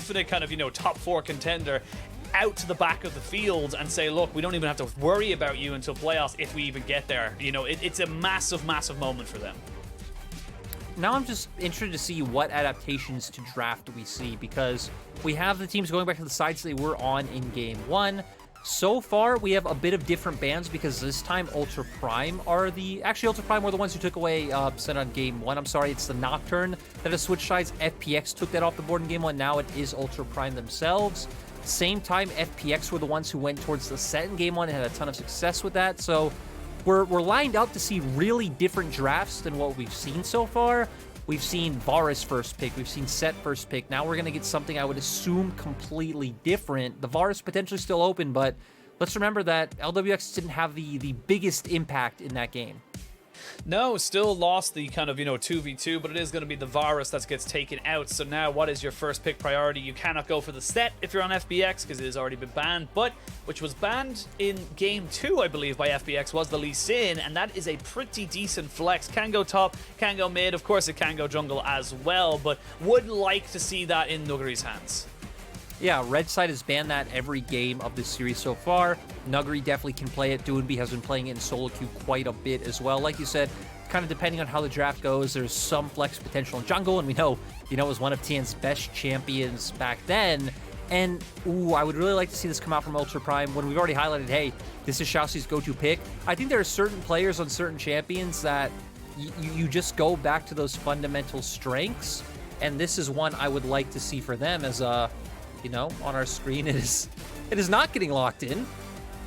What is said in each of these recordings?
definite kind of, top 4 contender out to the back of the field and say, look, we don't even have to worry about you until playoffs if we even get there. It's a massive, massive moment for them. Now I'm just interested to see what adaptations to draft we see, because we have the teams going back to the sides they were on in Game 1. So far, we have a bit of different bans because this time Ultra Prime are the... Actually, Ultra Prime were the ones who took away Set on Game 1. I'm sorry, it's the Nocturne that has switched sides. FPX took that off the board in Game 1. Now it is Ultra Prime themselves. Same time, FPX were the ones who went towards the Set in Game 1 and had a ton of success with that. So we're lined up to see really different drafts than what we've seen so far. We've seen Varus first pick. We've seen Set first pick. Now we're going to get something I would assume completely different. The Varus potentially still open, but let's remember that LWX didn't have the biggest impact in that game. No, still lost the kind of, 2v2, but it is going to be the Varus that gets taken out. So now what is your first pick priority? You cannot go for the Set if you're on FPX because it has already been banned, but which was banned in Game 2, I believe, by FPX was the Lee Sin, and that is a pretty decent flex. Can go top, can go mid, of course it can go jungle as well, but would like to see that in Nuguri's hands. Yeah, Red Side has banned that every game of this series so far. Nuguri definitely can play it. Doonby has been playing it in solo queue quite a bit as well. Like you said, kind of depending on how the draft goes, there's some flex potential in jungle, and we know, it was one of TN's best champions back then. And, I would really like to see this come out from Ultra Prime when we've already highlighted, hey, this is Xiaoxi's go-to pick. I think there are certain players on certain champions that you just go back to those fundamental strengths, and this is one I would like to see for them as a... on our screen, it is not getting locked in.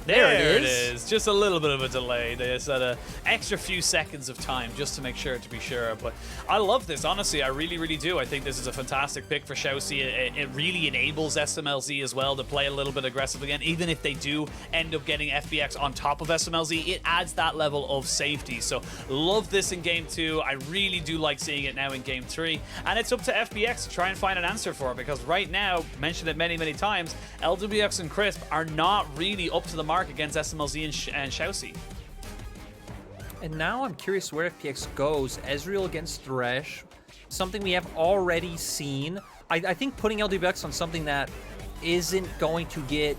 There it is. Just a little bit of a delay. They just had an extra few seconds of time just to make sure, to be sure. But I love this, honestly. I really, really do. I think this is a fantastic pick for Xiaoxi. It really enables SMLZ as well to play a little bit aggressive again. Even if they do end up getting FPX on top of SMLZ, it adds that level of safety. So love this in Game 2. I really do like seeing it now in Game 3. And it's up to FPX to try and find an answer for it, because right now, mentioned it many, many times, LWX and Crisp are not really up to the mark against SMLZ and Xiaoxi. And now I'm curious where FPX goes. Ezreal against Thresh, something we have already seen. I think putting LWX on something that isn't going to get,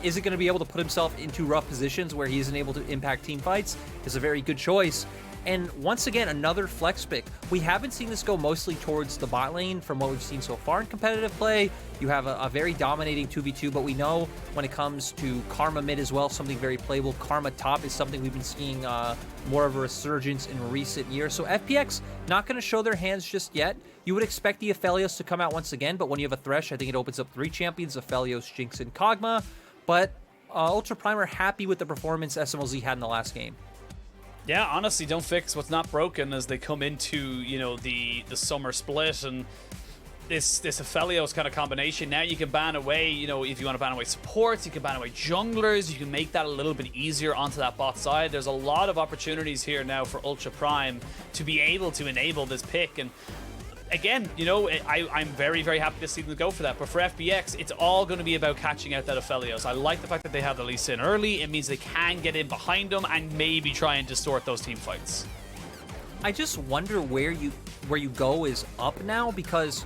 isn't going to be able to put himself into rough positions where he isn't able to impact team fights is a very good choice. And once again, another flex pick. We haven't seen this go mostly towards the bot lane from what we've seen so far in competitive play. You have a very dominating 2v2, but we know when it comes to Karma mid as well, something very playable. Karma top is something we've been seeing more of a resurgence in recent years. So FPX not going to show their hands just yet. You would expect the Aphelios to come out once again, but when you have a Thresh, I think it opens up 3 champions, Aphelios, Jinx, and Kog'Maw. But Ultra Prime are happy with the performance SMLZ had in the last game. Yeah, honestly, don't fix what's not broken as they come into, the summer split, and this Aphelios kind of combination. Now you can ban away, if you want to ban away supports, you can ban away junglers, you can make that a little bit easier onto that bot side. There's a lot of opportunities here now for Ultra Prime to be able to enable this pick, and again, I'm very, very happy to see them go for that. But for FPX, it's all going to be about catching out that Aphelios. I like the fact that they have the Lee Sin early. It means they can get in behind them and maybe try and distort those team fights. I just wonder where you go is up now, because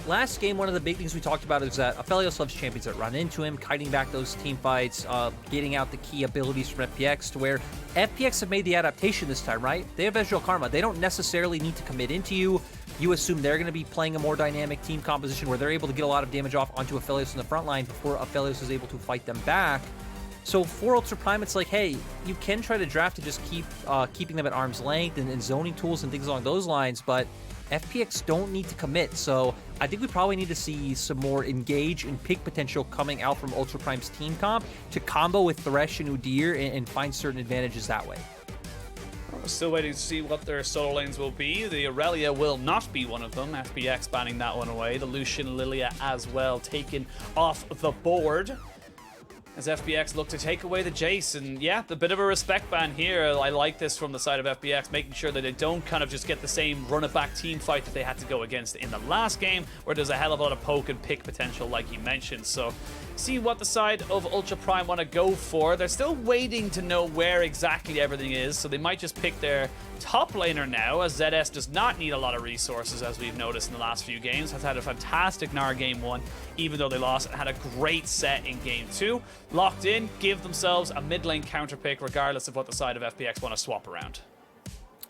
last game, one of the big things we talked about is that Aphelios loves champions that run into him, kiting back those team fights, getting out the key abilities from FPX, to where FPX have made the adaptation this time, right? They have Ezreal Karma. They don't necessarily need to commit into you. You assume they're going to be playing a more dynamic team composition where they're able to get a lot of damage off onto Aphelios in the front line before Aphelios is able to fight them back. So for Ultra Prime, it's like, hey, you can try to draft to just keep keeping them at arm's length and zoning tools and things along those lines, but FPX don't need to commit. So I think we probably need to see some more engage and pick potential coming out from Ultra Prime's team comp to combo with Thresh and Udyr and find certain advantages that way. We're still waiting to see what their solo lanes will be. The Aurelia will not be one of them. FPX banning that one away. The Lucian Lilia as well taken off the board. as FPX look to take away the Jace. And yeah, a bit of a respect ban here. I like this from the side of FPX, making sure that they don't kind of just get the same run-it-back team fight that they had to go against in the last game, where there's a hell of a lot of poke and pick potential, like you mentioned. So see what the side of Ultra Prime want to go for. They're still waiting to know where exactly everything is, so they might just pick their top laner now, as ZS does not need a lot of resources, as we've noticed in the last few games. Has had a fantastic Gnar game 1, even though they lost, and had a great set in game 2. Locked in, give themselves a mid lane counter pick, regardless of what the side of FPX want to swap around.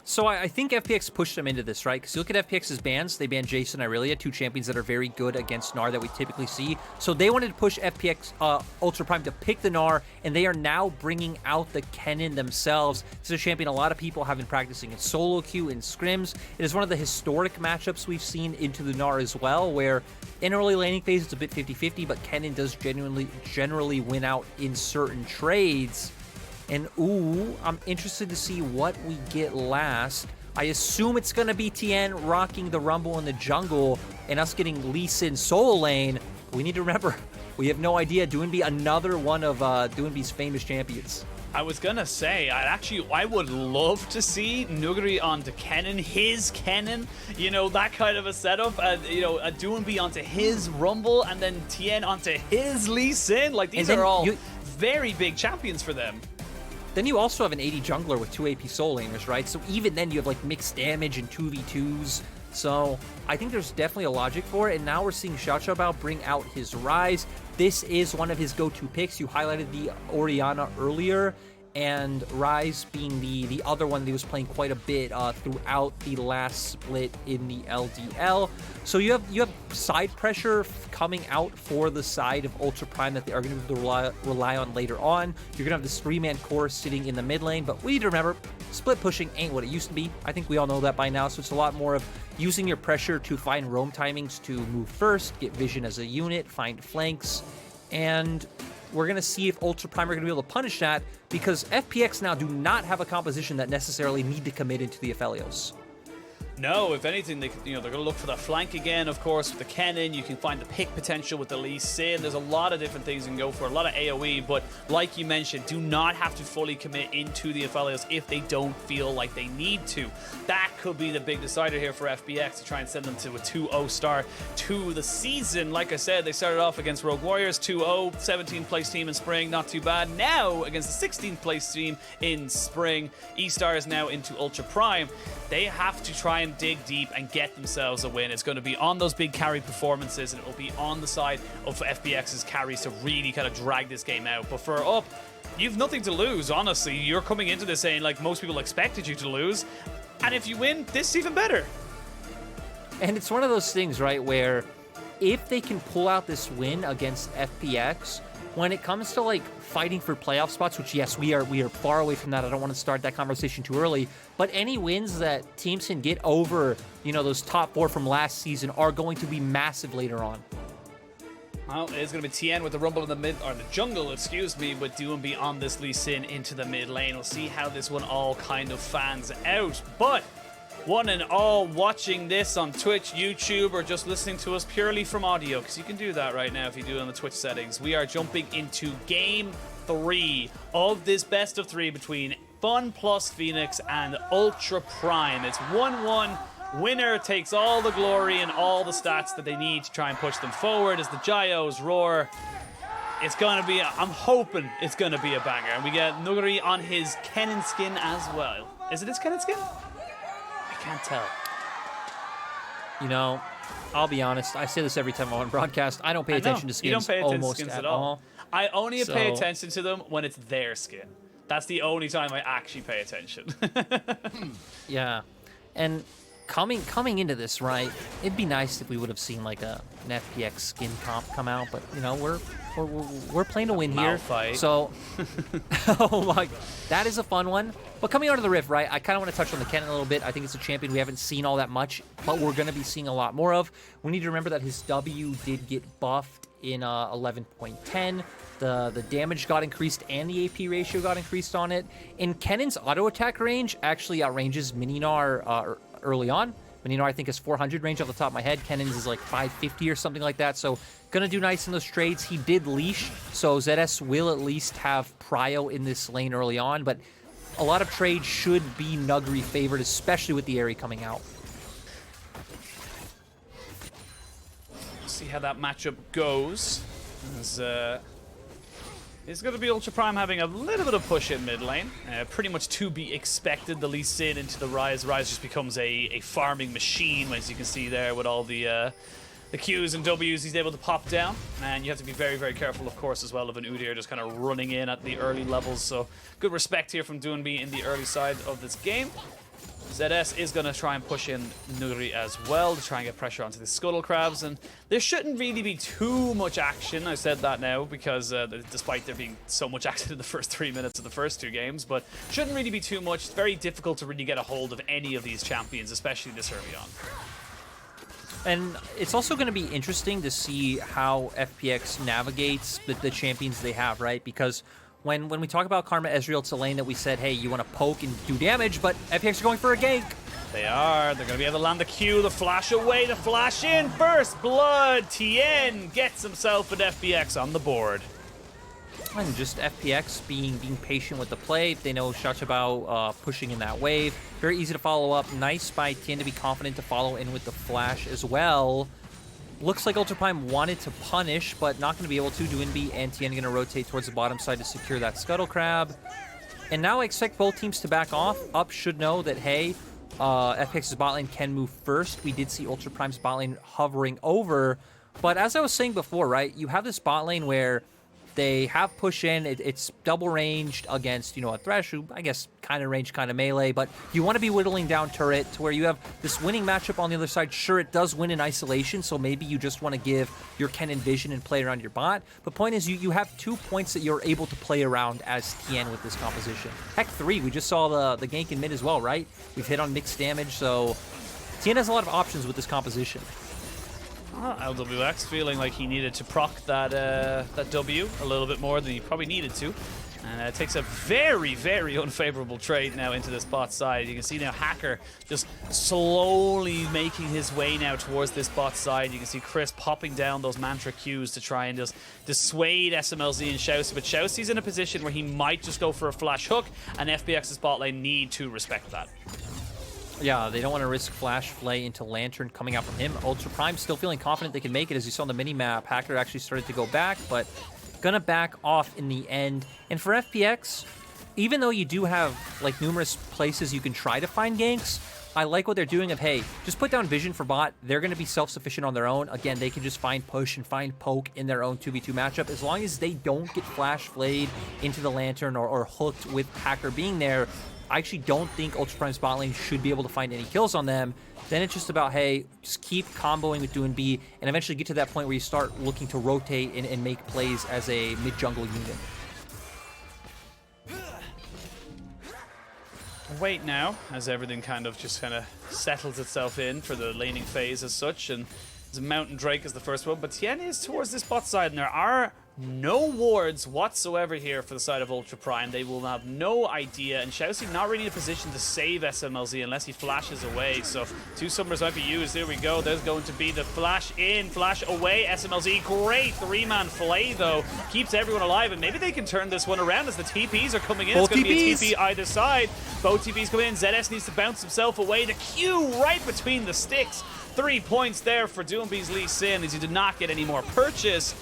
So I think FPX pushed them into this, right? Because you look at FPX's bans, they banned Jace and Irelia, 2 champions that are very good against Gnar that we typically see. So they wanted to push FPX Ultra Prime to pick the Gnar, and they are now bringing out the Kennen themselves. This is a champion a lot of people have been practicing in solo queue, in scrims. It is one of the historic matchups we've seen into the Gnar as well, where in early laning phase it's a bit 50-50, but Kennen does generally win out in certain trades. And ooh, I'm interested to see what we get last. I assume it's going to be Tien rocking the Rumble in the jungle and us getting Lee Sin solo lane. We need to remember, we have no idea. Doinby, another one of Doinby's famous champions. I was gonna say, I would love to see Nuguri onto Kennen, his Kennen, you know, that kind of a setup. You know, Doinby onto his Rumble, and then Tien onto his Lee Sin. Like, these are all very big champions for them. Then you also have an 80 jungler with 2 AP soul laners, right? So even then you have like mixed damage and 2v2s. So I think there's definitely a logic for it. And now we're seeing Xiaoqiao bring out his Rise. This is one of his go-to picks. You highlighted the Orianna earlier, and Rise being the other one that he was playing quite a bit throughout the last split in the LDL. So you have side pressure coming out for the side of Ultra Prime that they are going to rely on later on. You're going to have this 3-man core sitting in the mid lane, but we need to remember, split pushing ain't what it used to be. I think we all know that by now, so it's a lot more of using your pressure to find roam timings to move first, get vision as a unit, find flanks, and we're going to see if Ultra Prime are going to be able to punish that, because FPX now do not have a composition that necessarily need to commit into the Aphelios. No, if anything, they're going to look for the flank again, of course, with the Kennen. You can find the pick potential with the Lee Sin. There's a lot of different things you can go for, a lot of AoE, but like you mentioned, do not have to fully commit into the Aphelios if they don't feel like they need to. That could be the big decider here for FPX, to try and send them to a 2-0 start to the season. Like I said, they started off against Rogue Warriors, 2-0, 17th place team in spring, not too bad. Now, against the 16th place team in spring, E-Star is now into Ultra Prime. They have to try and dig deep and get themselves a win. It's going to be on those big carry performances, and it will be on the side of FPX's carries to really kind of drag this game out. But for Up, you've nothing to lose, honestly. You're coming into this saying, like, most people expected you to lose. And if you win, this is even better. And it's one of those things, right, where if they can pull out this win against FPX, when it comes to like fighting for playoff spots, which yes, we are far away from that. I don't want to start that conversation too early, but any wins that teams can get over, you know, those top 4 from last season are going to be massive later on. Well, it is going to be Tien with the Rumble in the mid, or the jungle, excuse me, with Doinby on this Lee Sin into the mid lane. We'll see how this one all kind of fans out. But one and all watching this on Twitch, YouTube, or just listening to us purely from audio, because you can do that right now if you do it on the Twitch settings. We are jumping into Game 3 of this best of 3 between FunPlus Phoenix and Ultra Prime. It's 1-1. Winner takes all the glory and all the stats that they need to try and push them forward as the Gyos roar. It's going to be, I'm hoping it's going to be a banger. And we get Nuguri on his Kennen skin as well. Is it his Kennen skin? I can't tell. You know, I'll be honest. I say this every time I'm on broadcast. I don't pay attention to skins. You don't pay attention almost to skins at all. I only pay attention to them when it's their skin. That's the only time I actually pay attention. Yeah. And coming into this, right, it'd be nice if we would have seen like an FPX skin comp come out, but you know, we're playing to win here. Fight. So oh my, that is a fun one. But coming out of the Rift, right, I kind of want to touch on the Kennen a little bit. I think it's a champion we haven't seen all that much, but we're going to be seeing a lot more of. We need to remember that his W did get buffed in 11.10. The damage got increased and the AP ratio got increased on it. And Kennen's auto attack range actually outranges Mininar early on. Mininar, I think, is 400 range off the top of my head. Kennen's is like 550 or something like that. So Gonna do nice in those trades. He did leash, so ZS will at least have prio in this lane early on, but a lot of trades should be Nuguri favored, especially with the Aerie coming out. See how that matchup goes. As, it's going to be Ultra Prime having a little bit of push in mid lane. Pretty much to be expected. The Lee Sin into the Ryze. Ryze just becomes a farming machine, as you can see there, with all the Qs and Ws he's able to pop down. And you have to be very, very careful, of course, as well of an Udyr just kind of running in at the early levels. So good respect here from Doonby in the early side of this game. ZS is going to try and push in Nuguri as well to try and get pressure onto the Scuttle Crabs, and there shouldn't really be too much action. I said that now because despite there being so much action in the first 3 minutes of the first 2 games, but shouldn't really be too much. It's very difficult to really get a hold of any of these champions, especially this early on. And it's also going to be interesting to see how FPX navigates the champions they have, right? Because when we talk about Karma Ezreal, it's a lane that we said, hey, you want to poke and do damage, but FPX are going for a gank. They are. They're going to be able to land the Q, the flash away, the flash in. First blood. Tien gets himself an FPX on the board. And just FPX being patient with the play. They know Shachabao pushing in that wave. Very easy to follow up. Nice by Tien to be confident to follow in with the flash as well. Looks like Ultra Prime wanted to punish, but not going to be able to. Doinby and Tien going to rotate towards the bottom side to secure that Scuttle Crab. And now I expect both teams to back off. Up should know that, hey, FPX's bot lane can move first. We did see Ultra Prime's bot lane hovering over. But as I was saying before, right, you have this bot lane where they have push in. It's double ranged against, you know, a Thresh who, I guess, kind of range, kind of melee. But you want to be whittling down turret to where you have this winning matchup on the other side. Sure, it does win in isolation, so maybe you just want to give your Ken and Vision and play around your bot. But point is, you have 2 points that you're able to play around as Tien with this composition. Heck, 3. We just saw the gank in mid as well, right? We've hit on mixed damage, so Tien has a lot of options with this composition. LWX feeling like he needed to proc that W a little bit more than he probably needed to. And it takes a very, very unfavorable trade now into this bot side. You can see now Hacker just slowly making his way now towards this bot side. You can see Chris popping down those Mantra Qs to try and just dissuade SMLZ and Shousey. But Shousey's in a position where he might just go for a flash hook, and FPX's bot lane need to respect that. Yeah, they don't want to risk Flash Flay into Lantern coming out from him. Ultra Prime still feeling confident they can make it. As you saw on the mini-map, Hacker actually started to go back, but gonna back off in the end. And for FPX, even though you do have like numerous places you can try to find ganks, I like what they're doing of, hey, just put down Vision for bot. They're going to be self-sufficient on their own. Again, they can just find push and find poke in their own 2v2 matchup. As long as they don't get Flash Flayed into the Lantern or hooked with Hacker being there, I actually don't think Ultra Prime's bot lane should be able to find any kills on them. Then it's just about, hey, just keep comboing with Doinby and eventually get to that point where you start looking to rotate and make plays as a mid-jungle unit. Wait now, as everything kind of settles itself in for the laning phase as such, and the Mountain Drake is the first one, but Tien is towards this bot side, and there are no wards whatsoever here for the side of Ultra Prime. They will have no idea, and Shousey not really in a position to save SMLZ unless he flashes away. So 2 Summers might be used. Here we go. There's going to be the flash in, flash away. SMLZ, great 3-man flay though. Keeps everyone alive, and maybe they can turn this one around as the TPs are coming in. Both it's going to be a TPs. TP either side. Both TPs come in. ZS needs to bounce himself away. The Q right between the sticks. 3 points there for Doomby's Lee Sin as he did not get any more purchase.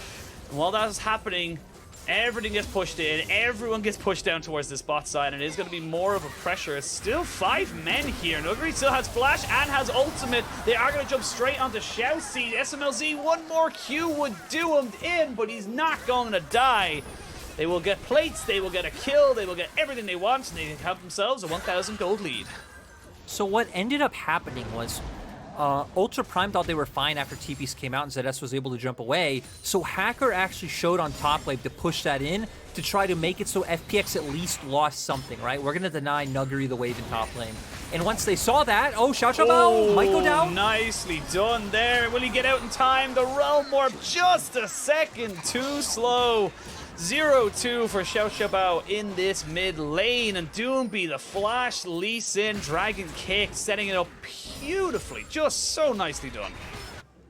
And while that is happening, everything gets pushed in. Everyone gets pushed down towards this bot side, and it is going to be more of a pressure. It's still 5 men here. Nuguri still has flash and has ultimate. They are going to jump straight onto Shousey. SMLZ, one more Q would do him in, but he's not going to die. They will get plates, they will get a kill, they will get everything they want, and they have themselves a 1,000 gold lead. So what ended up happening was Ultra Prime thought they were fine after TPs came out and ZS was able to jump away. So Hacker actually showed on top wave to push that in to try to make it so FPX at least lost something, right? We're going to deny Nuguri the wave in top lane. And once they saw that, Shachabao might go down. Nicely done there. Will he get out in time? The Realm Warp just a second too slow. 0-2 for Shachabao in this mid lane, and Doomby the flash, Lee Sin, Dragon Kick, setting it up beautifully. Just so nicely done.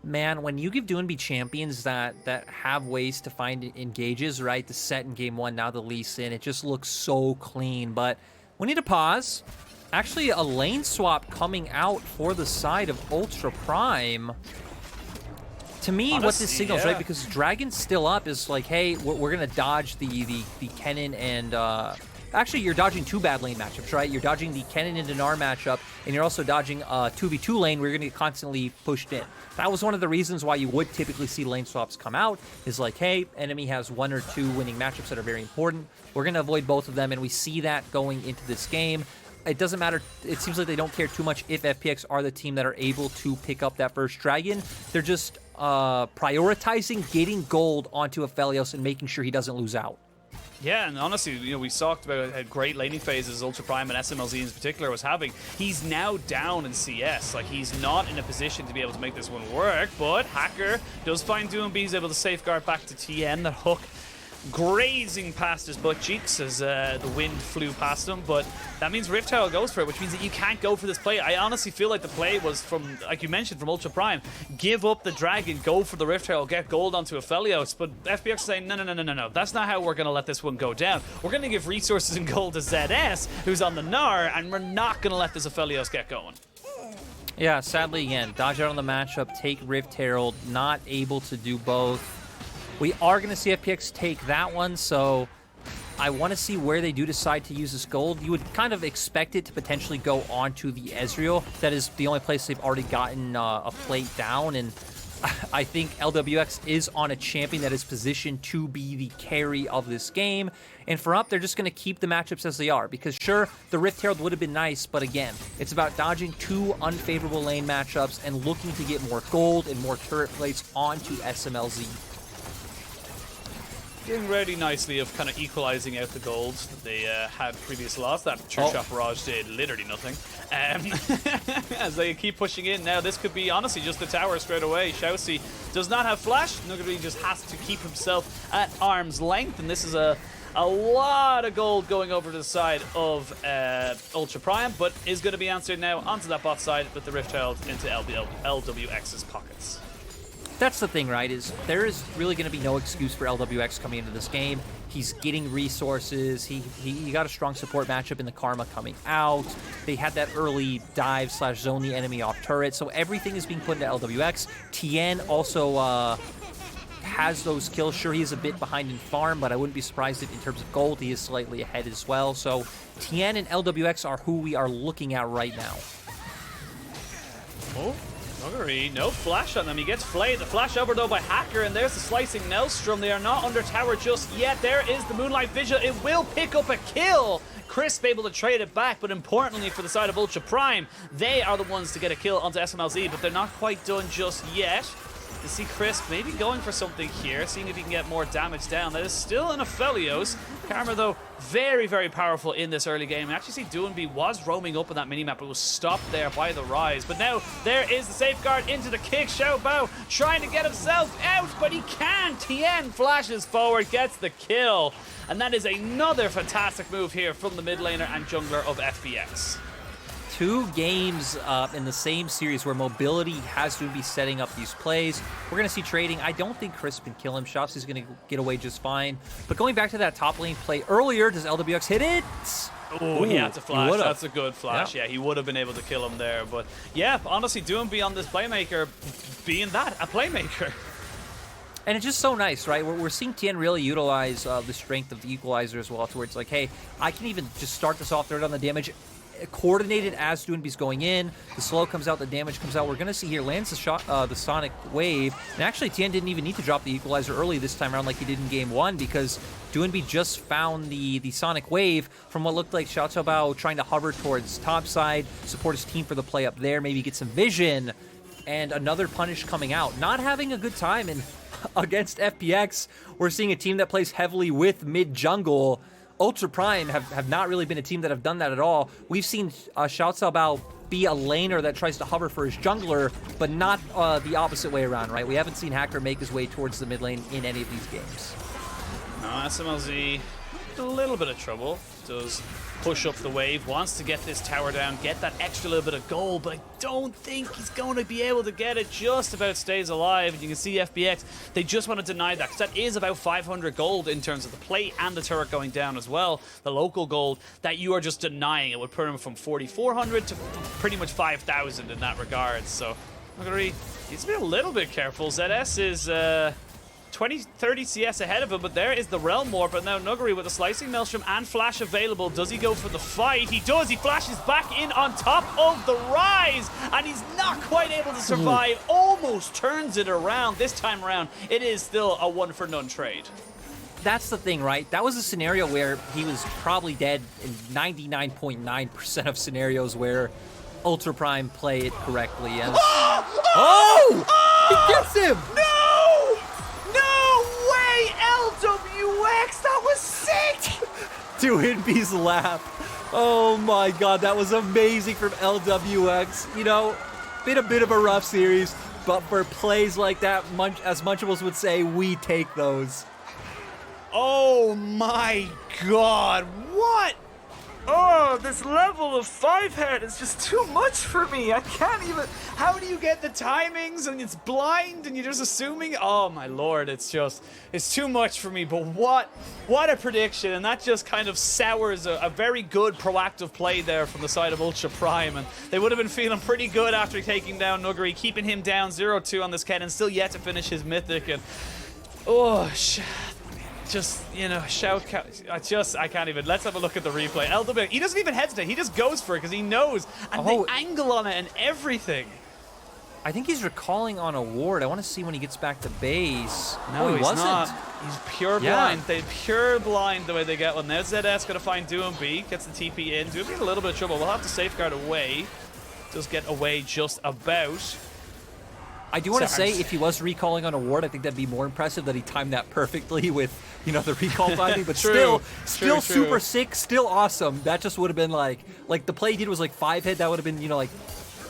Man, when you give Doinby champions that have ways to find engages, right? The set in game 1, now the Lee Sin, it just looks so clean. But we need to pause. Actually, a lane swap coming out for the side of Ultra Prime. To me, honestly, what this signals, right? Because Dragon's still up is like, hey, we're going to dodge the Kennen and... Actually, you're dodging 2 bad lane matchups, right? You're dodging the Kennen and Dinar matchup, and you're also dodging a 2v2 lane where you're going to get constantly pushed in. That was one of the reasons why you would typically see lane swaps come out, is like, hey, enemy has 1 or 2 winning matchups that are very important. We're going to avoid both of them, and we see that going into this game. It doesn't matter. It seems like they don't care too much if FPX are the team that are able to pick up that first Dragon. They're just prioritizing getting gold onto Aphelios and making sure he doesn't lose out. Yeah, and honestly, you know, we talked about how great laning phases Ultra Prime and SMLZ in particular was having. He's now down in CS. Like, he's not in a position to be able to make this one work, but Hacker does find Doinby. He's able to safeguard back to TN. That hook grazing past his butt cheeks as the wind flew past him, but that means Rift Herald goes for it, which means that you can't go for this play. I honestly feel like the play was from, like you mentioned, from Ultra Prime. Give up the Dragon, go for the Rift Herald, get gold onto Aphelios, but FPX is saying, no. That's not how we're going to let this one go down. We're going to give resources and gold to ZS, who's on the Gnar, and we're not going to let this Aphelios get going. Yeah, sadly, again, dodge out on the matchup, take Rift Herald, not able to do both. We are going to see FPX take that one, so I want to see where they do decide to use this gold. You would kind of expect it to potentially go onto the Ezreal. That is the only place they've already gotten a plate down, and I think LWX is on a champion that is positioned to be the carry of this game. And for up, they're just going to keep the matchups as they are, because sure, the Rift Herald would have been nice, but again, it's about dodging 2 unfavorable lane matchups and looking to get more gold and more turret plates onto SMLZ. Doing really nicely of kind of equalizing out the gold that they had previous loss. That Church Shot Barrage did literally nothing. As they keep pushing in now, this could be honestly just the tower straight away. Shousey does not have flash. Nuguri just has to keep himself at arm's length, and this is a lot of gold going over to the side of Ultra Prime, but is going to be answered now onto that bot side with the Rift Herald into LWX's pockets. That's the thing, right, is there is really going to be no excuse for LWX coming into this game. He's getting resources. He got a strong support matchup in the Karma coming out. They had that early dive / zone the enemy off turret, so everything is being put into LWX. Tien also has those kills. Sure, he is a bit behind in farm, but I wouldn't be surprised if in terms of gold, he is slightly ahead as well. So Tien and LWX are who we are looking at right now. Oh. Nuguri, no flash on them. He gets flayed. The flash over though by Hacker, and there's the slicing Nelstrom. They are not under tower just yet. There is the Moonlight Vigil. It will pick up a kill. Crisp able to trade it back, but importantly for the side of Ultra Prime, they are the ones to get a kill onto SMLZ, but they're not quite done just yet. You see Crisp maybe going for something here, seeing if he can get more damage down. That is still an Aphelios. Karma, though, very, very powerful in this early game. And actually see Doinby was roaming up on that minimap, but was stopped there by the Rise. But now there is the safeguard into the kick. Xiao Bao trying to get himself out, but he can't. Tien flashes forward, gets the kill. And that is another fantastic move here from the mid laner and jungler of FPX. 2 games in the same series where mobility has to be setting up these plays. We're going to see trading. I don't think Crisp can kill him. Shops is going to get away just fine. But going back to that top lane play earlier, does LWX hit it? Oh, he had to flash. That's a good flash. Yeah, he would have been able to kill him there. But yeah, honestly, Doinby on this playmaker being that, a playmaker. And it's just so nice, right? We're seeing Tien really utilize the strength of the equalizer as well, to where it's like, hey, I can even just start this off third on the damage, coordinated as Doinby's going in. The slow comes out, the damage comes out. We're going to see here lands the shot, the Sonic Wave. And actually, Tien didn't even need to drop the equalizer early this time around like he did in game 1, because Doinby just found the Sonic Wave from what looked like Xiao Bao trying to hover towards top side, support his team for the play up there, maybe get some vision, and another punish coming out. Not having a good time in against FPX. We're seeing a team that plays heavily with mid jungle. Ultra Prime have not really been a team that have done that at all. We've seen Xiao Bao be a laner that tries to hover for his jungler, but not the opposite way around, right? We haven't seen Hacker make his way towards the mid lane in any of these games. No, SMLZ in a little bit of trouble. Does push up the wave, wants to get this tower down, get that extra little bit of gold, but I don't think he's going to be able to get it. Just about stays alive, and you can see FPX, they just want to deny that, because that is about 500 gold in terms of the plate and the turret going down as well, the local gold, that you are just denying. It would put him from 4,400 to pretty much 5,000 in that regard. So Nuguri needs to be a little bit careful. ZS is 20, 30 CS ahead of him, but there is the Realm Warp, but now Nuguri with a Slicing Maelstrom and Flash available. Does he go for the fight? He does. He flashes back in on top of the Rise, and he's not quite able to survive. Almost turns it around. This time around, it is still a 1-for-none trade. That's the thing, right? That was a scenario where he was probably dead in 99.9% of scenarios where Ultra Prime play it correctly. And he gets him! LWX, that was sick! To Inby's laugh. Oh my god, that was amazing from LWX. You know, been a bit of a rough series, but for plays like that, as Munchables would say, we take those. Oh my god, what? Oh, this level of 5-head is just too much for me. I can't even... How do you get the timings and it's blind and you're just assuming? Oh my lord, it's too much for me. But what a prediction. And that just kind of sours a very good proactive play there from the side of Ultra Prime. And they would have been feeling pretty good after taking down Nuguri, keeping him down 0-2 on this Ken and still yet to finish his Mythic. And just, you know, I can't even. Let's have a look at the replay. LW, he doesn't even hesitate. He just goes for it because he knows. And the angle on it and everything. I think he's recalling on a ward. I want to see when he gets back to base. No, he wasn't. Not. He's pure blind. They pure blind the way they get one. There's ZS going to find DoomB. Gets the TP in. DoomB in a little bit of trouble. We'll have to safeguard away. Does get away just about. I do want to say, if he was recalling on a ward, I think that'd be more impressive that he timed that perfectly with, you know, the recall timing. But still super sick, still awesome. That just would have been like the play he did was like 5-head. That would have been, you know, like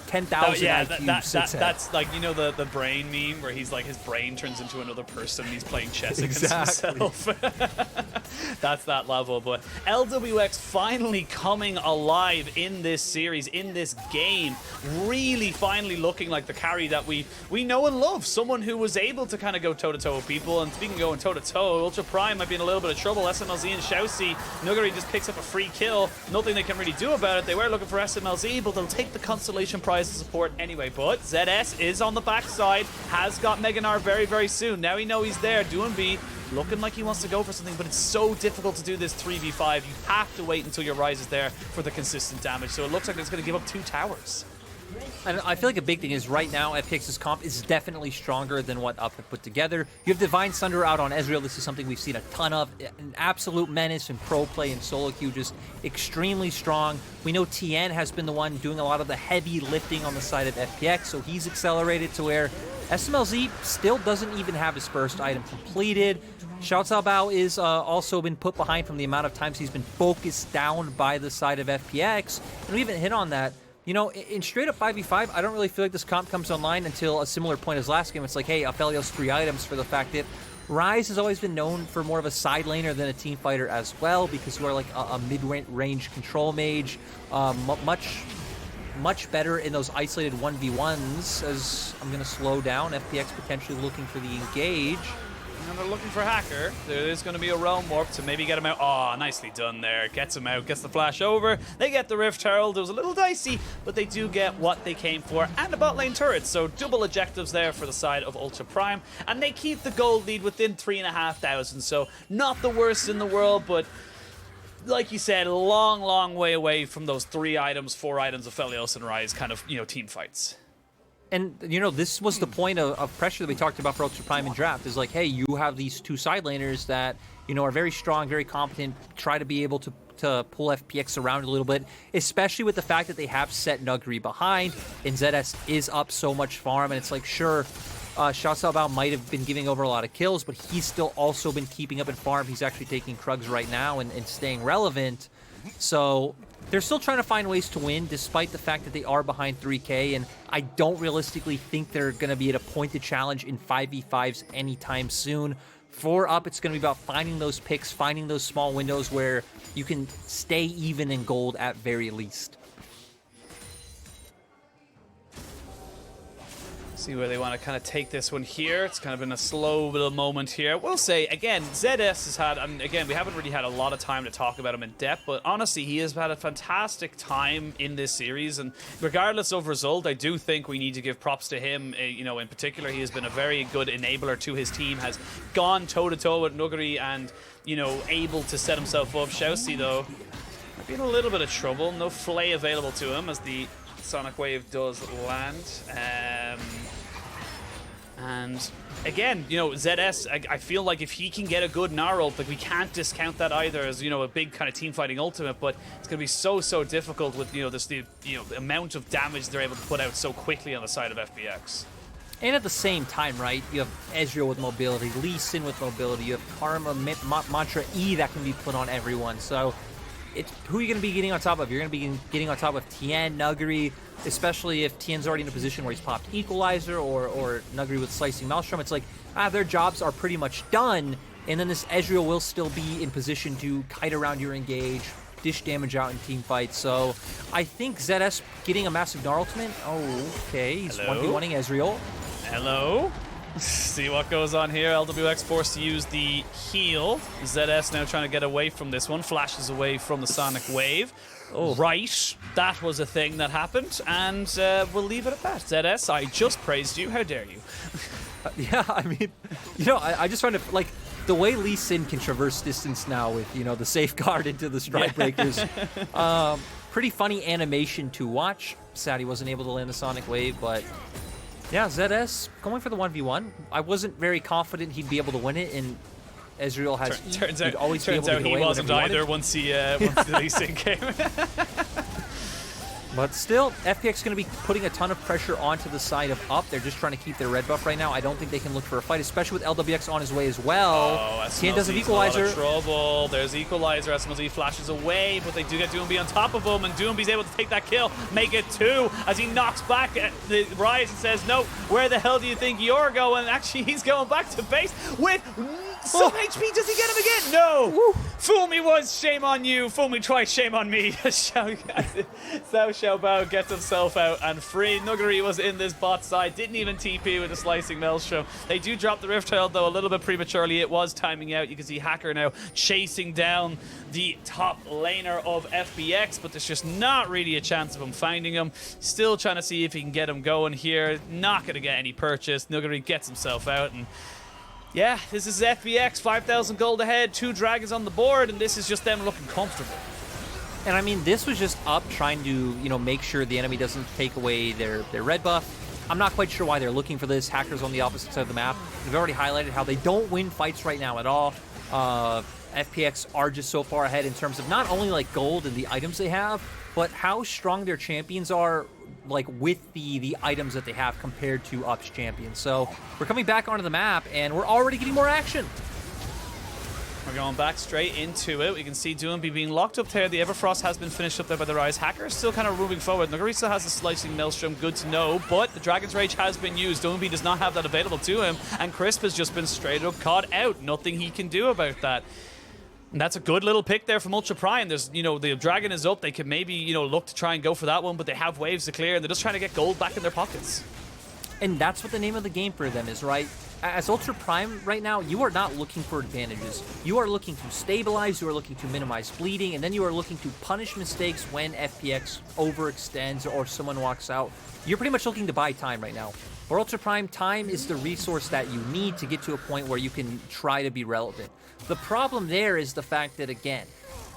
10,000 IQ. That's like, you know, the brain meme where he's like, his brain turns into another person and he's playing chess against himself. That's that level. But LWX finally coming alive in this series, in this game, really finally looking like the carry that we know and love. Someone who was able to kind of go toe-to-toe with people. And speaking of going toe-to-toe, Ultra Prime might be in a little bit of trouble. SMLZ and Shousey, Nuguri just picks up a free kill. Nothing they can really do about it. They were looking for SMLZ, but they'll take the Constellation Prize to support anyway. But ZS is on the backside, has got Meganar very, very soon. Now we know he's there. DoomB looking like he wants to go for something, but it's so difficult to do this 3v5. You have to wait until your Rise is there for the consistent damage. So it looks like it's going to give up 2 towers. And I feel like a big thing is right now FPX's comp is definitely stronger than what Up have put together. You have Divine Sunder out on Ezreal. This is something we've seen a ton of. An absolute menace in pro play and solo queue, just extremely strong. We know Tien has been the one doing a lot of the heavy lifting on the side of FPX, so he's accelerated to where SMLZ still doesn't even have his first item completed. Xiao Cao Bao is also been put behind from the amount of times he's been focused down by the side of FPX. And we haven't hit on that. You know, in straight up 5v5, I don't really feel like this comp comes online until a similar point as last game. It's like, hey, Aphelios 3 items for the fact that Rise has always been known for more of a side laner than a team fighter as well, because you are like a mid-range control mage, much better in those isolated 1v1s. As I'm going to slow down, FPX potentially looking for the engage. And they're looking for Hacker. There is going to be a Realm Warp to maybe get him out. Oh, nicely done there. Gets him out, gets the flash over. They get the Rift Herald. It was a little dicey, but they do get what they came for. And a bot lane turret, so double objectives there for the side of Ultra Prime. And they keep the gold lead within 3,500. So not the worst in the world, but like you said, a long, long way away from those 4 items of Aphelios and Rise kind of, you know, team fights. And, you know, this was the point of pressure that we talked about for Ultra Prime in draft, is like, hey, you have these 2 side laners that, you know, are very strong, very competent, try to be able to pull FPX around a little bit, especially with the fact that they have set Nuguri behind, and ZS is up so much farm, and it's like, sure, Xiao Cao Bao might have been giving over a lot of kills, but he's still also been keeping up in farm. He's actually taking Krugs right now and staying relevant. So they're still trying to find ways to win, despite the fact that they are behind 3K, and I don't realistically think they're going to be at a pointed challenge in 5v5s anytime soon. For Up, it's going to be about finding those picks, finding those small windows where you can stay even in gold at very least. See where they want to kind of take this one here. It's kind of been a slow little moment here. We'll say, again, ZS has had, again, we haven't really had a lot of time to talk about him in depth, but honestly, he has had a fantastic time in this series, and regardless of result, I do think we need to give props to him. You know, in particular, he has been a very good enabler to his team, has gone toe-to-toe with Nuguri and, you know, able to set himself up. Shousey, though, might be in a little bit of trouble. No Flay available to him as the Sonic Wave does land. And again, you know, ZS, I feel like if he can get a good Gnar ult, like we can't discount that either as, you know, a big kind of team fighting ultimate, but it's going to be so difficult with, you know, the amount of damage they're able to put out so quickly on the side of FPX. And at the same time, right, you have Ezreal with mobility, Lee Sin with mobility, you have Karma, Mantra E that can be put on everyone, so who are you going to be getting on top of? You're going to be getting on top of Tien, Nuguri, especially if Tien's already in a position where he's popped Equalizer or Nuguri with Slicing Maelstrom. It's like, their jobs are pretty much done, and then this Ezreal will still be in position to kite around your engage, dish damage out in team fights. So I think ZS getting a massive Gnar ultimate. Oh, okay, he's 1v1ing Ezreal. Hello. See what goes on here. LWX forced to use the heal. ZS now trying to get away from this one. Flashes away from the Sonic Wave. Oh. Right, that was a thing that happened, and we'll leave it at that. ZS, I just praised you. How dare you? Yeah, I mean, you know, I just find it, like, the way Lee Sin can traverse distance now with, you know, the safeguard into the strike breakers. Pretty funny animation to watch. Sad he wasn't able to land the Sonic Wave, but yeah, ZS going for the 1v1. I wasn't very confident he'd be able to win it, and Ezreal has turns out he wasn't either once the Lee Sin came. But still, FPX going to be putting a ton of pressure onto the side of Up. They're just trying to keep their red buff right now. I don't think they can look for a fight, especially with LWX on his way as well. Oh, Tien does have Equalizer. A lot of trouble. There's Equalizer. SMLZ flashes away, but they do get Doomby on top of him, and Doomby's able to take that kill, make it 2, as he knocks back at the Rise and says, no, where the hell do you think you're going? Actually, he's going back to base with some HP. Does he get him again? No. Woo. Fool me once, shame on you. Fool me twice, shame on me. Xiao Xiaobao gets himself out and free. Nuguri was in this bot side, didn't even TP with the Slicing Maelstrom. They do drop the Rift Herald, though, a little bit prematurely. It was timing out. You can see Hacker now chasing down the top laner of FPX, but there's just not really a chance of him finding him. Still trying to see if he can get him going here. Not going to get any purchase. Nuguri gets himself out, and yeah, this is FPX, 5,000 gold ahead, 2 dragons on the board, and this is just them looking comfortable. And I mean, this was just Up trying to, you know, make sure the enemy doesn't take away their red buff. I'm not quite sure why they're looking for this. Hackers on the opposite side of the map. They've already highlighted how they don't win fights right now at all. FPX are just so far ahead in terms of not only like gold and the items they have, but how strong their champions are, like with the items that they have compared to Up's champions. So we're coming back onto the map, and we're already getting more action. We're going back straight into it. We can see Doomby being locked up there. The Everfrost has been finished up there by the Rise. Hacker is still kind of moving forward. Nuguri still has a Slicing Maelstrom, good to know, but the Dragon's Rage has been used. Doomby does not have that available to him, and Crisp has just been straight up caught out. Nothing he can do about that. And that's a good little pick there from Ultra Prime. There's, you know, the Dragon is up. They could maybe, you know, look to try and go for that one, but they have waves to clear, and they're just trying to get gold back in their pockets. And that's what the name of the game for them is, right? As Ultra Prime right now, you are not looking for advantages. You are looking to stabilize, you are looking to minimize bleeding, and then you are looking to punish mistakes when FPX overextends or someone walks out. You're pretty much looking to buy time right now. For Ultra Prime, time is the resource that you need to get to a point where you can try to be relevant. The problem there is the fact that, again,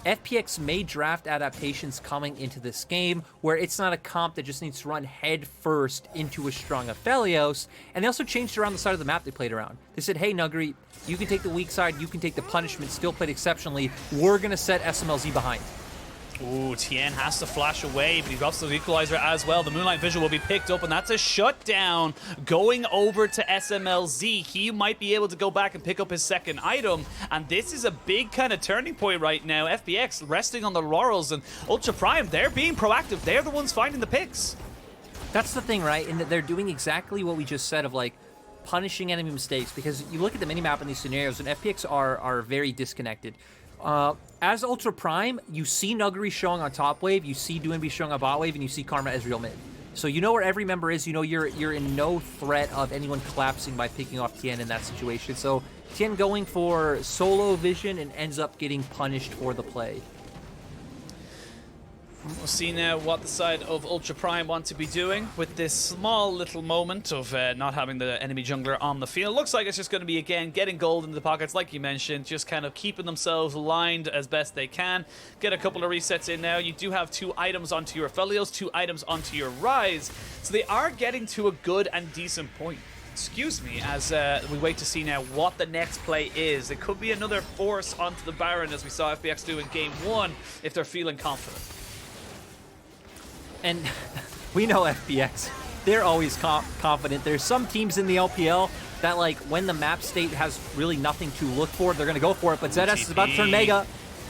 FPX made draft adaptations coming into this game where it's not a comp that just needs to run head first into a strong Aphelios, and they also changed around the side of the map they played around. They said, hey, Nuguri, you can take the weak side, you can take the punishment, still played exceptionally. We're going to set SMLZ behind. Ooh, Tien has to flash away, but he drops the Equalizer as well. The Moonlight Visual will be picked up, and that's a shutdown going over to SMLZ. He might be able to go back and pick up his second item, and this is a big kind of turning point right now. FPX resting on the laurels, and Ultra Prime, they're being proactive. They're the ones finding the picks. That's the thing, right? In that they're doing exactly what we just said of, like, punishing enemy mistakes, because you look at the minimap in these scenarios, and FPX are very disconnected. As Ultra Prime, you see Nuguri showing on top wave, you see Doinby showing on bot wave, and you see Karma Ezreal mid. So you know where every member is. You know you're in no threat of anyone collapsing by picking off Tien in that situation. So Tien going for solo vision and ends up getting punished for the play. We'll see now what the side of Ultra Prime want to be doing with this small little moment of not having the enemy jungler on the field. Looks like it's just going to be, again, getting gold into the pockets, like you mentioned, just kind of keeping themselves lined as best they can. Get a couple of resets in now. You do have 2 items onto your Aphelios, 2 items onto your Rise, so they are getting to a good and decent point. Excuse me, as we wait to see now what the next play is. It could be another force onto the Baron, as we saw FPX do in Game 1, if they're feeling confident. And we know FPX, they're always confident. There's some teams in the LPL that, like, when the map state has really nothing to look for, they're going to go for it. But ZS is about to turn Mega.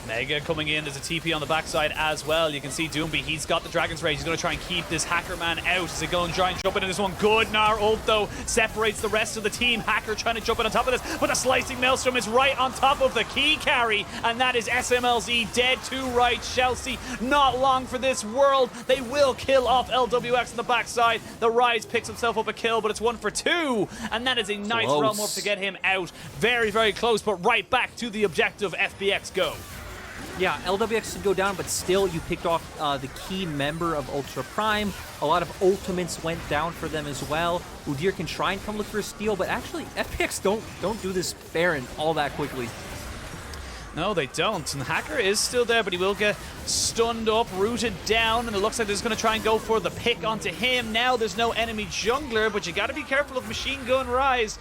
Mega coming in. There's a TP on the backside as well. You can see Doomby. He's got the Dragon's Rage. He's going to try and keep this Hacker man out. Is he going to try and jump into this one? Good. Gnar ult, though, separates the rest of the team. Hacker trying to jump in on top of this, but the Slicing Maelstrom is right on top of the key carry, and that is SMLZ dead to right. Chelsea, not long for this world. They will kill off LWX on the backside. The Rise picks himself up a kill, but it's 1 for 2, and that is a nice realm up to get him out. Very, very close, but right back to the objective. FPX go. Yeah, LWX did go down, but still you picked off the key member of Ultra Prime. A lot of ultimates went down for them as well. Udyr can try and come look for a steal, but actually FPX don't do this Baron all that quickly. No, they don't. And Hacker is still there, but he will get stunned up, rooted down, and it looks like they're just going to try and go for the pick onto him. Now there's no enemy jungler, but you got to be careful of Machine Gun Rise.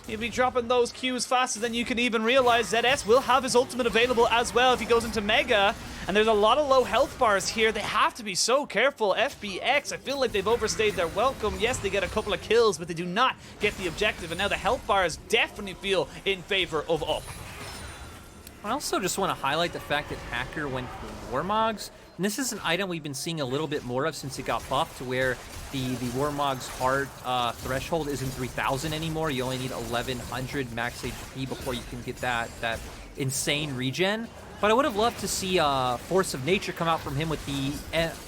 He'll be dropping those Qs faster than you can even realize. ZS will have his ultimate available as well if he goes into Mega. And there's a lot of low health bars here. They have to be so careful. FPX, I feel like they've overstayed their welcome. Yes, they get a couple of kills, but they do not get the objective. And now the health bars definitely feel in favor of up. I also just want to highlight the fact that Hacker went for Warmogs. And this is an item we've been seeing a little bit more of since it got buffed, where the Warmog's heart threshold isn't 3,000 anymore. You only need 1,100 max HP before you can get that insane regen. But I would have loved to see Force of Nature come out from him with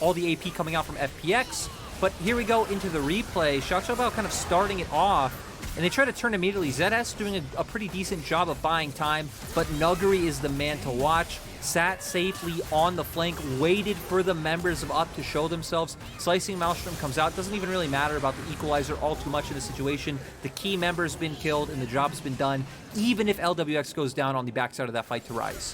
all the AP coming out from FPX. But here we go into the replay. Xiaoxiao kind of starting it off. And they try to turn immediately. ZS doing a pretty decent job of buying time, but Nuguri is the man to watch. Sat safely on the flank, waited for the members of Up to show themselves. Slicing Maelstrom comes out. Doesn't even really matter about the equalizer all too much in the situation. The key member's been killed and the job's been done, even if LWX goes down on the backside of that fight to Rise.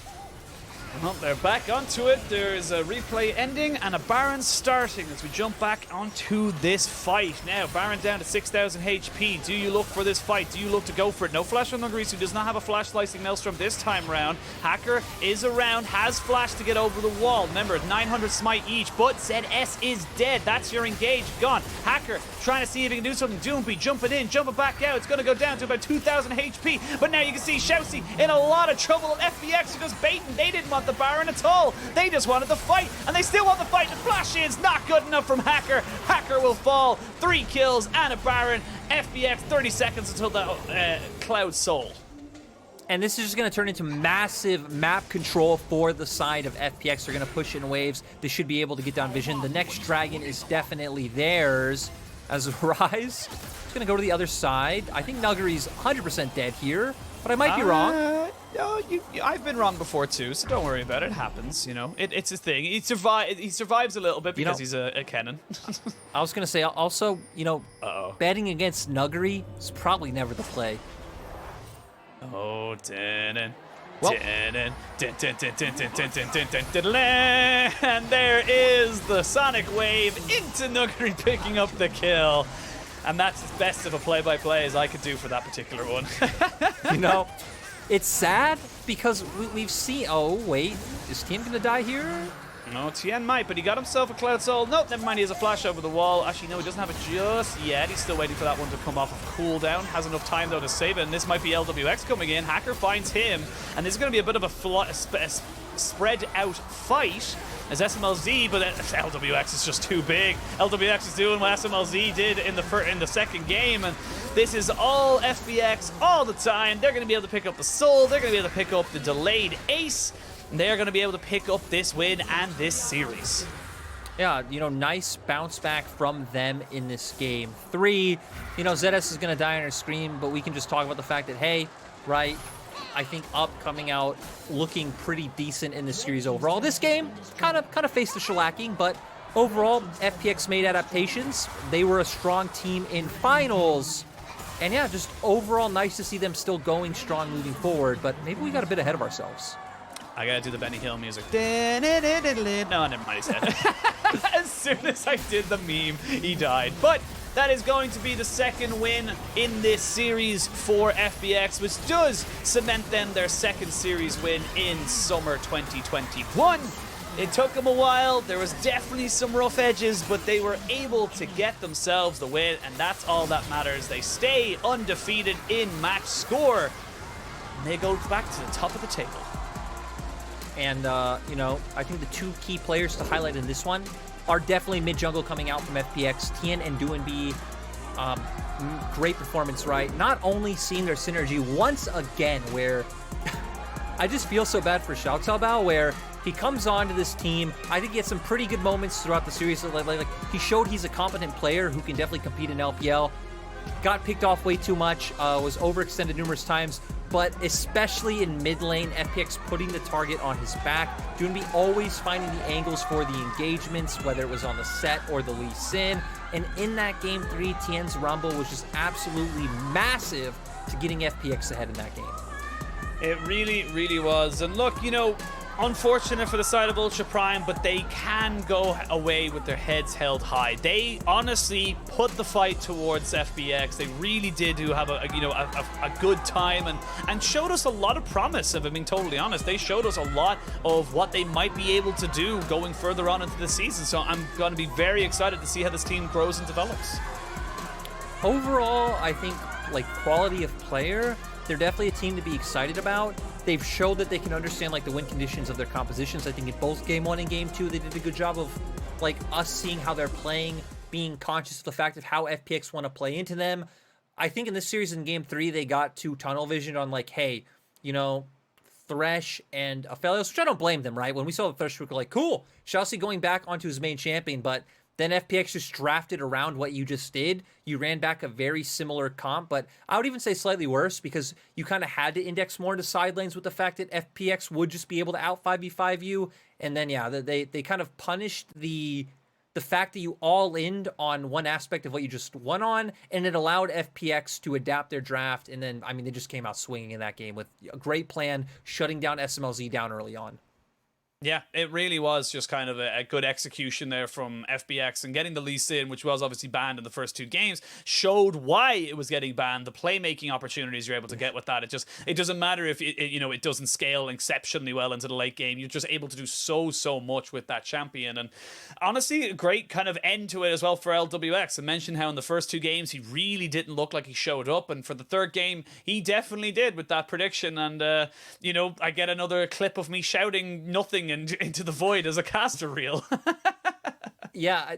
Well, they're back onto it. There's a replay ending and a Baron starting as we jump back onto this fight. Now, Baron down to 6,000 HP. Do you look for this fight? Do you look to go for it? No flash on Nuguri, who does not have a flash Slicing Maelstrom this time round. Hacker is around, has flash to get over the wall. Remember, 900 smite each, but ZS is dead. That's your engage gone. Hacker trying to see if he can do something. Doomby jumping in, jumping back out. It's going to go down to about 2,000 HP, but now you can see Xiaoxi in a lot of trouble. FPX are just baiting. They didn't want the Baron at all. They just wanted the fight, and they still want the fight. The flash is not good enough from Hacker. Hacker will fall. 3 kills and a Baron. FPX 30 seconds until the Cloud Soul. And this is just going to turn into massive map control for the side of FPX. They're going to push in waves. They should be able to get down vision. The next dragon is definitely theirs. As Rise is going to go to the other side. I think Nuguri's 100% dead here, but I might be wrong. No, I've been wrong before too, so don't worry about it. It happens, you know. It's a thing. He survives a little bit because he's a cannon. I was going to say also, you know, betting against Nuguri is probably never the play. Oh, and there is the Sonic Wave into Nuguri picking up the kill. And that's as best of a play-by-play as I could do for that particular one. You know, it's sad because we've seen... Oh, wait. Is Tien going to die here? No, Tien might, but he got himself a Cloud Soul. Nope, never mind, he has a flash over the wall. Actually, no, he doesn't have it just yet. He's still waiting for that one to come off of cooldown. Has enough time, though, to save it, and this might be LWX coming in. Hacker finds him, and this is going to be a bit of a spread-out fight as SMLZ, but LWX is just too big. LWX is doing what SMLZ did in the second game, and This is all FPX all the time. They're going to be able to pick up the Soul. They're going to be able to pick up the delayed Ace. They're going to be able to pick up this win and this series. Yeah, nice bounce back from them in this game 3. ZS is going to die on her screen, but we can just talk about the fact that, hey, right, I think Up coming out looking pretty decent in this series overall. This game kind of faced the shellacking, but overall, FPX made adaptations. They were a strong team in finals. And yeah, just overall nice to see them still going strong moving forward, but maybe we got a bit ahead of ourselves. I gotta do the Benny Hill music. No, never mind, he said. As soon as I did the meme, he died. But that is going to be the second win in this series for FPX, which does cement them their second series win in summer 2021. It took them a while. There was definitely some rough edges, but they were able to get themselves the win, and that's all that matters. They stay undefeated in match score, and they go back to the top of the table. And, I think the 2 key players to highlight in this one are definitely mid-jungle coming out from FPX. Tien and Duanbi, great performance, right? Not only seeing their synergy once again, where I just feel so bad for Xiao Caobao, where he comes on to this team. I think he had some pretty good moments throughout the series. Like he showed he's a competent player who can definitely compete in LPL. Got picked off way too much, was overextended numerous times, but especially in mid lane, FPX putting the target on his back. Duanbi always finding the angles for the engagements, whether it was on the set or the Lee Sin. And in that game 3, Tien's Rumble was just absolutely massive to getting FPX ahead in that game. It really, really was. And look, unfortunate for the side of Ultra Prime, but they can go away with their heads held high. They honestly put the fight towards FPX. They really did have a good time and showed us a lot of promise, if I'm being totally honest. They showed us a lot of what they might be able to do going further on into the season. So I'm going to be very excited to see how this team grows and develops. Overall, I think quality of player, they're definitely a team to be excited about. They've showed that they can understand the win conditions of their compositions. I think in both Game 1 and Game 2, they did a good job of us seeing how they're playing, being conscious of the fact of how FPX want to play into them. I think in this series in Game 3, they got too tunnel vision on hey, Thresh and Aphelios, which I don't blame them, right? When we saw the Thresh, we were like, cool, Chelsea going back onto his main champion, but then FPX just drafted around what you just did. You ran back a very similar comp, but I would even say slightly worse because you kind of had to index more into side lanes with the fact that FPX would just be able to out 5v5 you. And then, yeah, they kind of punished the fact that you all-in on one aspect of what you just won on, and it allowed FPX to adapt their draft. And then, they just came out swinging in that game with a great plan, shutting down SMLZ down early on. Yeah, it really was just kind of a good execution there from FPX, and getting the Lee Sin, which was obviously banned in the first 2 games, showed why it was getting banned. The playmaking opportunities you're able to get with that, it doesn't matter if it doesn't scale exceptionally well into the late game. You're just able to do so much with that champion, and honestly, a great kind of end to it as well for LWX. I mentioned how in the first 2 games he really didn't look like he showed up, and for the 3rd game he definitely did with that prediction. And I get another clip of me shouting nothing and into the void as a caster reel. Yeah,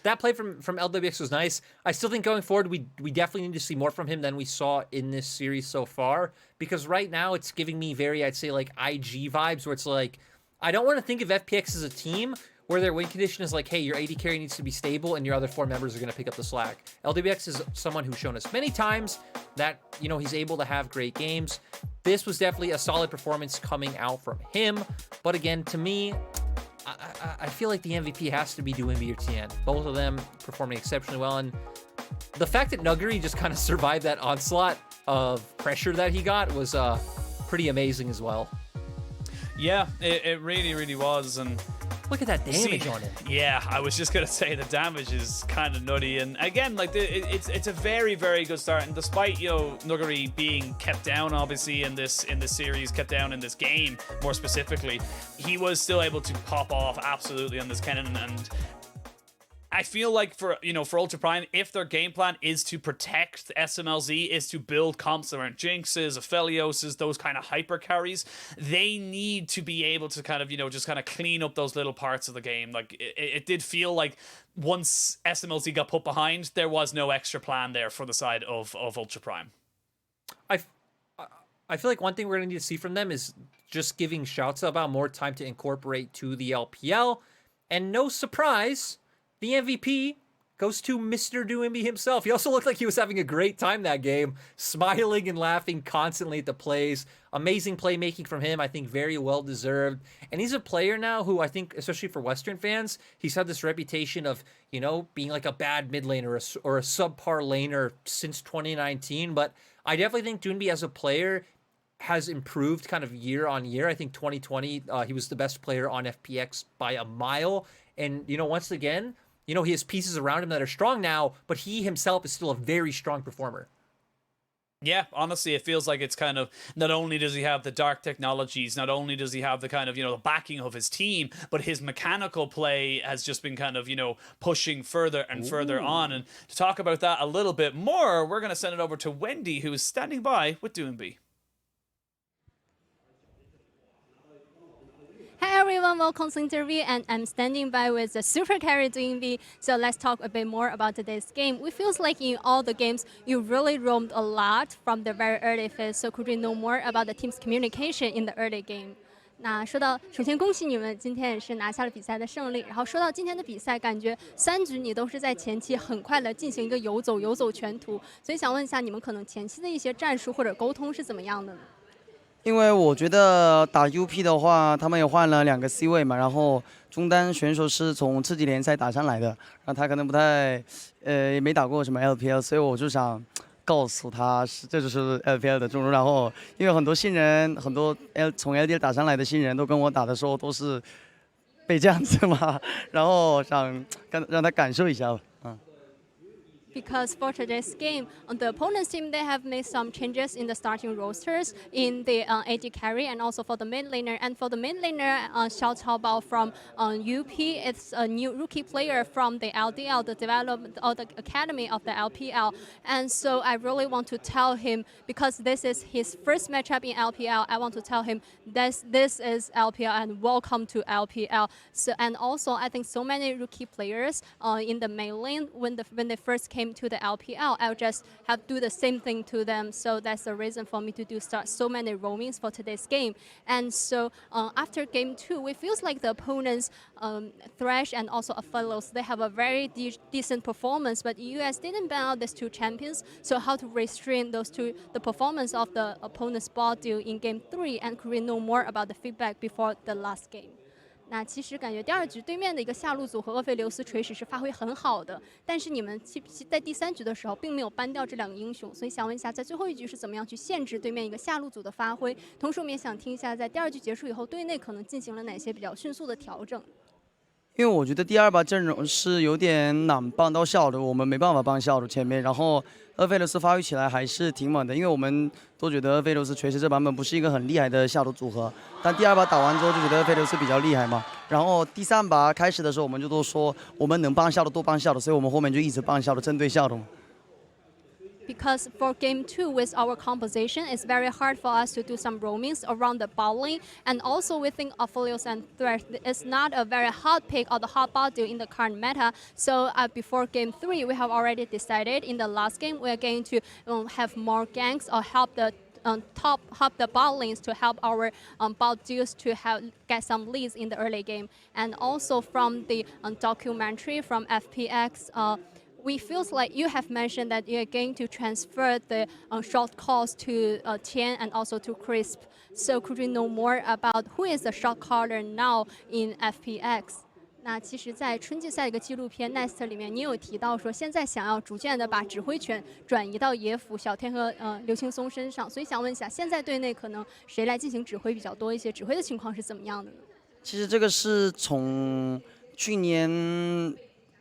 that play from LWX was nice. I still think going forward, we definitely need to see more from him than we saw in this series so far, because right now it's giving me very, I'd say, IG vibes, where it's I don't want to think of FPX as a team where their win condition is hey, your AD carry needs to be stable and your other 4 members are going to pick up the slack. LWX is someone who's shown us many times that, he's able to have great games. This was definitely a solid performance coming out from him. But again, to me, I feel like the MVP has to be Duanbi or Tien. Both of them performing exceptionally well. And the fact that Nuguri just kind of survived that onslaught of pressure that he got was pretty amazing as well. Yeah, it really was. And look at that damage on it. Yeah, I was just gonna say the damage is kind of nutty, and again, it's a very good start. And despite Nuguri being kept down, obviously in this series, kept down in this game more specifically, he was still able to pop off absolutely on this Kennen, I feel like for for Ultra Prime, if their game plan is to protect SMLZ, is to build comps around Jinxes, Aphelioses, those kind of hyper carries, they need to be able to kind of just kind of clean up those little parts of the game. Like it did feel like once SMLZ got put behind, there was no extra plan there for the side of Ultra Prime. I feel like one thing we're going to need to see from them is just giving shouts about more time to incorporate to the LPL. And no surprise, the MVP goes to Mr. Doinby himself. He also looked like he was having a great time that game, smiling and laughing constantly at the plays. Amazing playmaking from him, I think very well deserved. And he's a player now who I think, especially for Western fans, he's had this reputation of, being like a bad mid laner or a subpar laner since 2019. But I definitely think Doinby as a player has improved kind of year on year. I think 2020, he was the best player on FPX by a mile. And, once again, he has pieces around him that are strong now, but he himself is still a very strong performer. Yeah, honestly, it feels like it's kind of, not only does he have the dark technologies, not only does he have the kind of, the backing of his team, but his mechanical play has just been kind of, pushing further and further on. And to talk about that a little bit more, we're going to send it over to Wendy, who is standing by with Doinby. Hi everyone, welcome to the interview, and I'm standing by with the super carry Doinby. So let's talk a bit more about today's game. It feels like in all the games, you really roamed a lot from the very early phase. So could we know more about the team's communication in the early game? 那首先恭喜你们今天也是拿下了比赛的胜利。然后说到今天的比赛，感觉3局你都是在前期很快的进行一个游走全图，所以想问一下你们可能前期的一些战术或者沟通是怎么样的呢？因为我觉得打 UP 的话，他们也换了2个 C 位嘛，然后中单选手是从次级联赛打上来的，然后他可能不太，也没打过什么 LPL， 所以我就想告诉他这就是 LPL 的中路。然后因为很多新人，很多从 LPL 打上来的新人都跟我打的时候都是被这样子嘛，然后想让他感受一下。Because for today's game, on the opponent's team, they have made some changes in the starting rosters in the AD carry and also for the mid laner. And for the mid laner, Xiao Chaobao from UP, it's a new rookie player from the LDL, the development or the academy of the LPL. And so I really want to tell him, because this is his first matchup in LPL, I want to tell him this is LPL and welcome to LPL. So and also I think so many rookie players in the main lane when they first came to the LPL, I'll just have to do the same thing to them. So that's the reason for me to start so many roamings for today's game. And so after game 2, it feels like the opponents, Thresh and also Aphelios, they have a very decent performance, but US didn't ban out these 2 champions. So how to restrain those two, the performance of the opponent's bot deal in game 3, and could we know more about the feedback before the last game? 那其实感觉第2局对面的一个下路组合厄斐琉斯锤石是发挥很好的，但是你们在第3局的时候并没有ban掉这2个英雄，所以想问一下，在最后1局是怎么样去限制对面一个下路组的发挥？同时我们也想听一下，在第2局结束以后，队内可能进行了哪些比较迅速的调整？因为我觉得第2把阵容是有点难帮到笑的，我们没办法帮笑的前面，然后厄斐琉斯发挥起来还是挺猛的，因为我们都觉得厄斐琉斯锤石这版本不是一个很厉害的下路组合，但第2把打完之后就觉得厄斐琉斯比较厉害嘛，然后第3把开始的时候我们就都说我们能帮笑的都帮笑的，所以我们后面就一直帮笑的，针对笑的嘛。Because for game 2 with our composition, it's very hard for us to do some roamings around the bot lane. And also we think Aphelios and Thresh is not a very hot pick or the hot bot deal in the current meta. So before game 3, we have already decided in the last game we are going to have more ganks or help the help the bot lanes to help our bot deals to get some leads in the early game. And also from the documentary from FPX, we feels like you have mentioned that you're going to transfer the short calls to Tian and also to Crisp. So could we know more about who is the shot caller now in FPX? 那其实，在春季赛一个纪录片《Nest》里面，你有提到说，现在想要逐渐的把指挥权转移到野辅、小天和刘青松身上，所以想问一下，现在队内可能谁来进行指挥比较多一些？指挥的情况是怎么样的呢？其实这个是从去年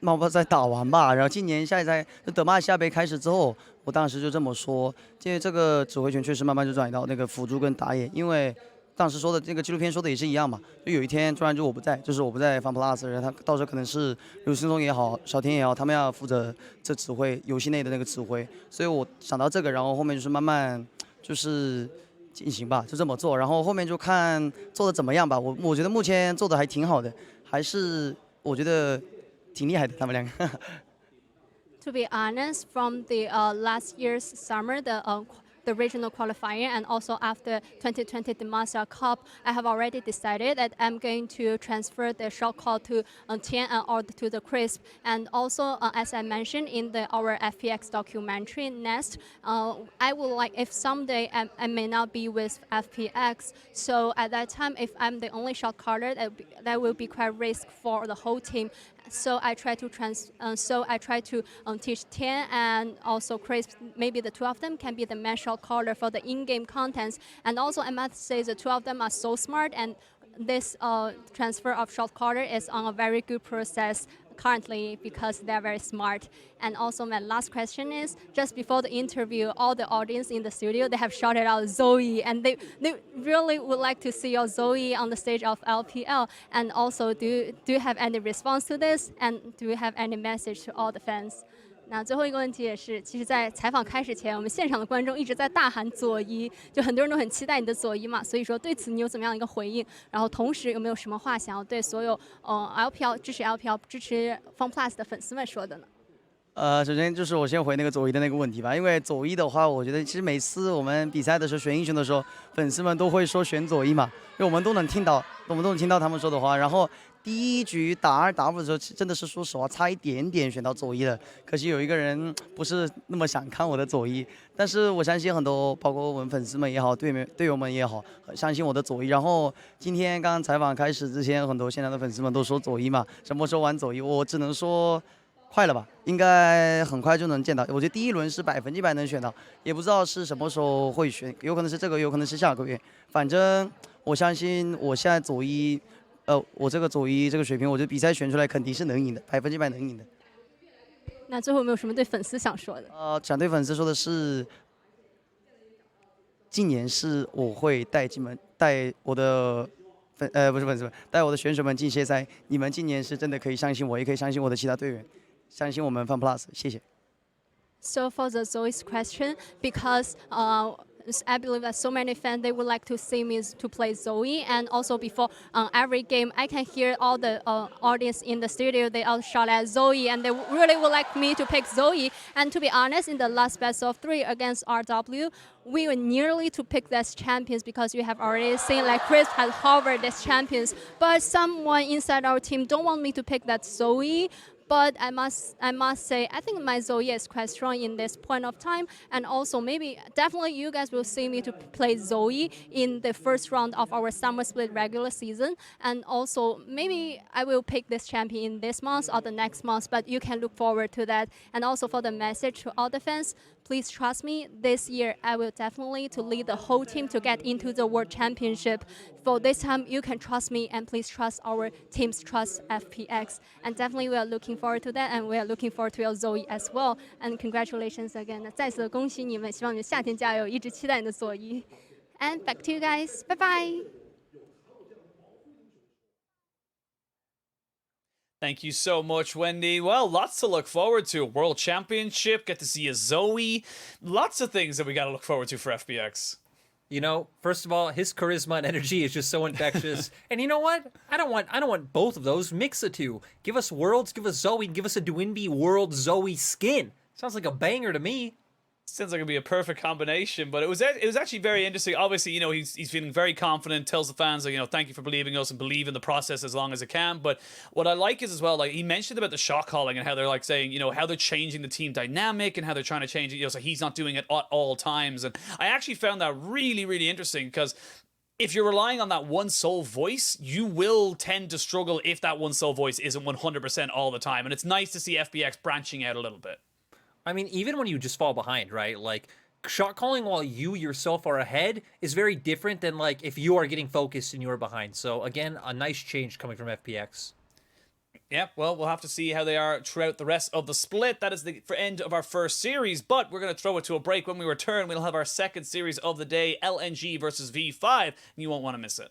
马博赛打完吧，然后今年下一赛德玛西亚杯开始之后，我当时就这么说，因为这个指挥权确实慢慢就转移到那个辅助跟打野，因为当时说的这个纪录片说的也是一样嘛，就有一天突然就我不在，就是我不在 FunPlus，然后他到时候可能是刘星松也好，小天也好，他们要负责这指挥游戏内的那个指挥，所以我想到这个，然后后面就是慢慢就是进行吧，就这么做，然后后面就看做的怎么样吧。我觉得目前做的还挺好的，还是我觉得挺厉害的他们两个。To be honest, from the last year's summer, the regional qualifier, and also after 2020 the Master Cup, I have already decided that I'm going to transfer the shot call to Tian or to the Crisp. And also, as I mentioned in our FPX documentary, Nest, I will like if someday I may not be with FPX. So at that time, if I'm the only shot caller, that will be quite risk for the whole team. So I try to teach Tian and also Chris. Maybe the two of them can be the main shot caller for the in-game contents. And also, I must say the two of them are so smart, and this transfer of shot caller is on a very good process currently because they're very smart. And also my last question is, just before the interview, all the audience in the studio, they have shouted out Zoe, and they really would like to see your Zoe on the stage of LPL. And also, do you have any response to this? And do you have any message to all the fans? 那最后一个问题也是，其实，在采访开始前，我们现场的观众一直在大喊左一，就很多人都很期待你的左一嘛。所以说，对此你有怎么样的一个回应？然后，同时有没有什么话想要对所有LPL 支持 FunPlus 的粉丝们说的呢？首先就是我先回那个左一的那个问题吧，因为左一的话，我觉得其实每次我们比赛的时候选英雄的时候，粉丝们都会说选左一嘛，因为我们都能听到他们说的话。然后第一局打2W的时候，真的是说实话差一点点选到左一的，可惜有一个人不是那么想看我的左一。但是我相信很多，包括我们粉丝们也好，队友们也好，相信我的左一。然后今天刚刚采访开始之前，很多现场的粉丝们都说左一嘛，什么时候玩左一？我只能说。快了吧，应该很快就能见到。我觉得第一轮是100%能选到，也不知道是什么时候会选，有可能是这个，有可能是下个月。反正我相信我现在左一，我这个左一这个水平，我觉得比赛选出来肯定是能赢的，100%能赢的。那最后有没有什么对粉丝想说的？想对粉丝说的是，今年是我会带我的不是粉丝们，带我的选手们进歇赛。你们今年是真的可以相信我，也可以相信我的其他队员。相信我们 FunPlus， 谢谢。So for the Zoe's question, because I believe that so many fans they would like to see me to play Zoe, and also before every game, I can hear all the audience in the studio. They all shout at Zoe, and they really would like me to pick Zoe. And to be honest, in the last best of 3 against RW, we were nearly to pick this champions because you have already seen like Chris has hovered this champions, but someone inside our team don't want me to pick that Zoe. But I must say, I think my Zoe is quite strong in this point of time. And also, maybe, definitely you guys will see me to play Zoe in the first round of our Summer Split regular season. And also, maybe I will pick this champion in this month or the next month, but you can look forward to that. And also for the message to all the fans, please trust me, this year I will definitely to lead the whole team to get into the World Championship. For this time, you can trust me, and please trust our team's trust FPX. And definitely we are looking forward to that, and we are looking forward to your Zoe as well. And congratulations again. 再次恭喜你们，希望你们夏天加油，一直期待你的左一。And back to you guys. Bye bye. Thank you so much, Wendy. Well, lots to look forward to. World Championship, get to see a Zoe. Lots of things that we got to look forward to for FPX. You know, first of all, his charisma and energy is just so infectious. And you know what? I don't want both of those. Mix the two. Give us Worlds, give us Zoe, give us a Dwinby World Zoe skin. Sounds like a banger to me. Sounds like it'd be a perfect combination, but it was actually very interesting. Obviously, you know, he's feeling very confident, tells the fans, like, you know, thank you for believing us and believe in the process as long as it can. But what I like is as well, like he mentioned about the shot calling and how they're like saying, you know, how they're changing the team dynamic and how they're trying to change it, you know, so he's not doing it at all times. And I actually found that really, really interesting because if you're relying on that one sole voice, you will tend to struggle if that one sole voice isn't 100% all the time. And it's nice to see FPX branching out a little bit. I mean, even when you just fall behind, right? Like, shot calling while you yourself are ahead is very different than, like, if you are getting focused and you're behind. So, again, a nice change coming from FPX. Yeah, well, we'll have to see how they are throughout the rest of the split. That is the end of our first series, but we're going to throw it to a break. When we return, we'll have our second series of the day, LNG versus V5, and you won't want to miss it.